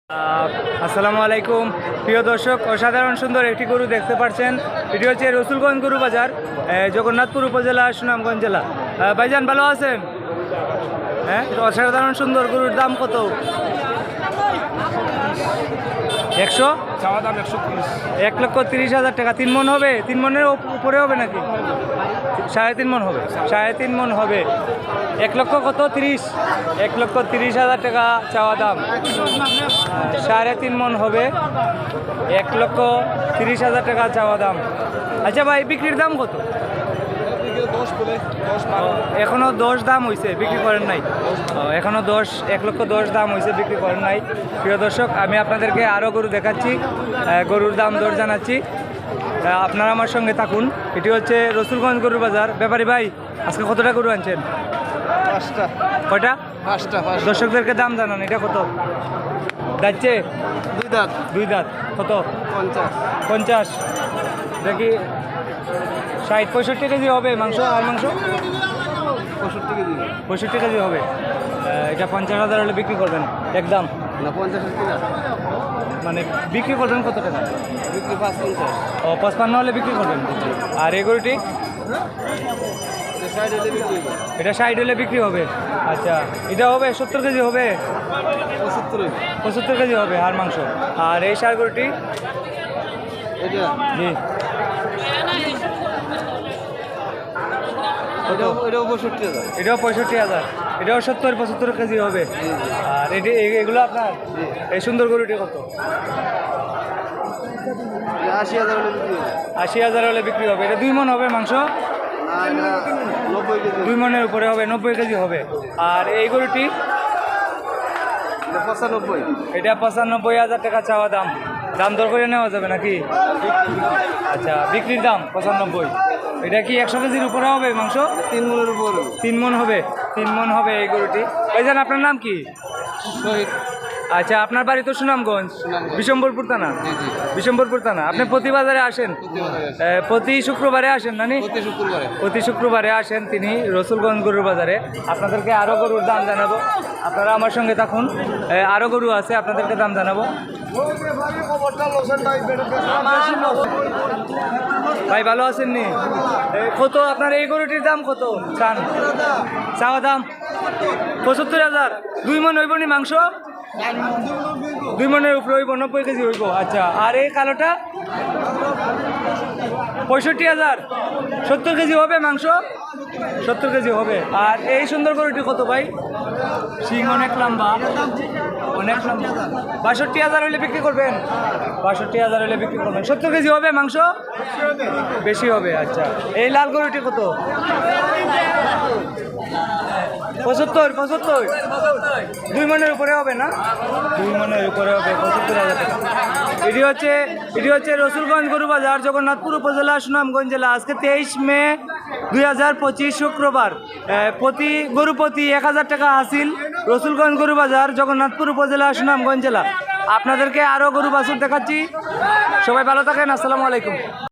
আসসালামু আলাইকুম প্রিয় দর্শক, অসাধারণ সুন্দর একটি গরু দেখতে পাচ্ছেন। এটি হচ্ছে রসুলগঞ্জ গরু বাজার, জগন্নাথপুর উপজেলা, সুনামগঞ্জ জেলা। ভাইজান ভালো আছেন? হ্যাঁ, অসাধারণ সুন্দর গরুর দাম কত? 100 চাওয়া দাম 130। 1,30,000 টাকা। 3 মন হবে? 3 মনের উপরে হবে নাকি? 3.5 মন হবে। 3.5 মন হবে। 1 লক্ষ কত? 30। 1,30,000 টাকা চাওয়া দাম। 3.5 মন হবে। 1,30,000 টাকা চাওয়া দাম। আচ্ছা ভাই, বিক্রির দাম কত? এখনো 10 দাম হয়েছে, বিক্রি করেন নাই? এখনো 1,10,000 দাম হয়েছে, বিক্রি করেন নাই। প্রিয় দর্শক, আমি আপনাদেরকে আরও গরু দেখাচ্ছি, গরুর দাম দর জানাচ্ছি। আপনারা আমার সঙ্গে থাকুন। এটি হচ্ছে রসুলগঞ্জ গরুর বাজার। ব্যাপারী ভাই, আজকে কতটা গরু আনছেন? 5টা। কয়টা? 5টা। দর্শকদেরকে দাম জানান। এটা কত যাচ্ছে? 2 দাঁত। 2 দাঁত। কত? 50। 50। দেখি 60-65 কেজি হবে মাংস। আর মাংস 65 কেজি। 65 কেজি হবে। এটা 50,000 হলে বিক্রি করবেন একদম? না, 50 কিনা। মানে বিক্রি করবেন কত টাকা? বিক্রি 55। ও, 55 হলে বিক্রি করবেন। আর এই গরুটি? এটা 60 হলে বিক্রি হবে। আচ্ছা, এটা হবে 70 কেজি হবে? 75 কেজি হবে আর মাংস। আর এই ষাঁড় গরুটি? এটা জি, এটাও 65,000। এটাও 65,000। এটাও 70-75 কেজি হবে। আর এগুলো আপনার? এই সুন্দর গরুটি কত? 80,000 হলে বিক্রি হবে। 80,000 হলে বিক্রি হবে। এটা 2 মন হবে মাংস? না, এটা 90 কেজি। 2 মনের উপরে হবে, 90 কেজি হবে। আর এই গরুটি? এটা 95। এটা 95,000 টাকা চাওয়া দাম। দাম দর করে নেওয়া যাবে নাকি? আচ্ছা, বিক্রির দাম 95। এটা কি 100 কেজির উপরে হবে মাংস? 3 মনের উপর। 3 মন হবে। 3 মন হবে এই গরুটি। ভাইজান, আপনার নাম কি? শহীদ। আচ্ছা, আপনার বাড়ি তো সুনামগঞ্জ, বিশম্বরপুর থানা? জি জি। বিশম্বরপুর থানা। আপনি প্রতি বাজারে আসেন? প্রতি শুক্রবারে আসেন নানি? প্রতি শুক্রবারে। প্রতি শুক্রবারে আসেন তিনি রসুলগঞ্জ গরুর বাজারে। আপনাদেরকে আরও গরুর দাম জানাবো, আপনারা আমার সঙ্গে থাকুন। আরও গরু আছে, আপনাদেরকে দাম জানাবো। ভাই ভালো আছেন নি? কত আপনার এই গরুটির দাম কত চান? চাওয়া দাম 75,000। 2 মন হইব নি মাংস? 2 মনের উপরে হইব, 90 কেজি হইব। আচ্ছা, আর এই কালোটা? 65,000। 70 কেজি হবে মাংস? 70 কেজি হবে। আর এই সুন্দর গরুটি কত ভাই? সিং অনেক লম্বা, অনেক লম্বা। 62,000 হলে বিক্রি করবেন? 62,000 হলে বিক্রি করবেন। 70 কেজি হবে মাংস? বেশি হবে। আচ্ছা, এই লাল গরুটি কত? 75। 2 মনের উপরে হবে না? 2 মনের উপরে হবে। 75,000 টাকা। এটি হচ্ছে রসুলগঞ্জ গরু বাজার, জগন্নাথপুর উপজেলা, সুনামগঞ্জ জেলা। আজকে 23 মে 2025 শুক্রবার। গরু প্রতি 1,000 টাকা হাসিল। রসুলগঞ্জ গরু বাজার, জগন্নাথপুর উপজেলা, সুনামগঞ্জ জেলা। আপনাদেরকে আরও গরু বাছুর দেখাচ্ছি। সবাই ভালো থাকেন। আসসালামু আলাইকুম।